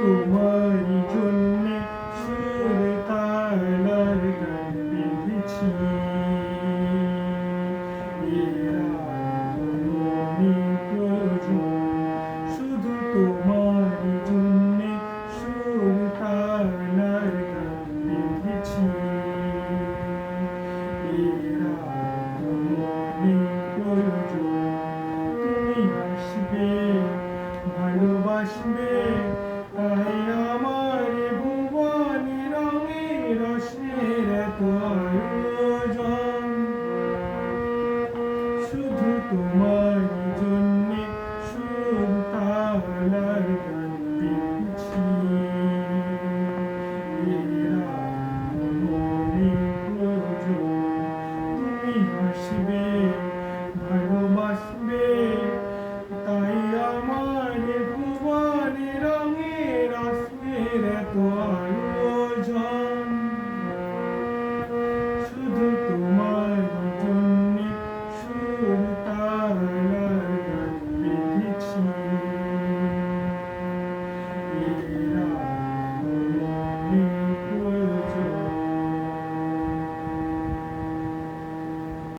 তোমারই জন্যে সুর তালার গান বেঁধেছি। শুধু তোমারই জন্যে সুর তালার গান বেঁধেছি। তুমি আসবে, ভালোবাসবে, তাই আমার ভুবনে রঙের রসের এত আয়োজন। শুধু তোমারই জন্যে সুর তালার গান বেঁধেছি। তুমি আসবে,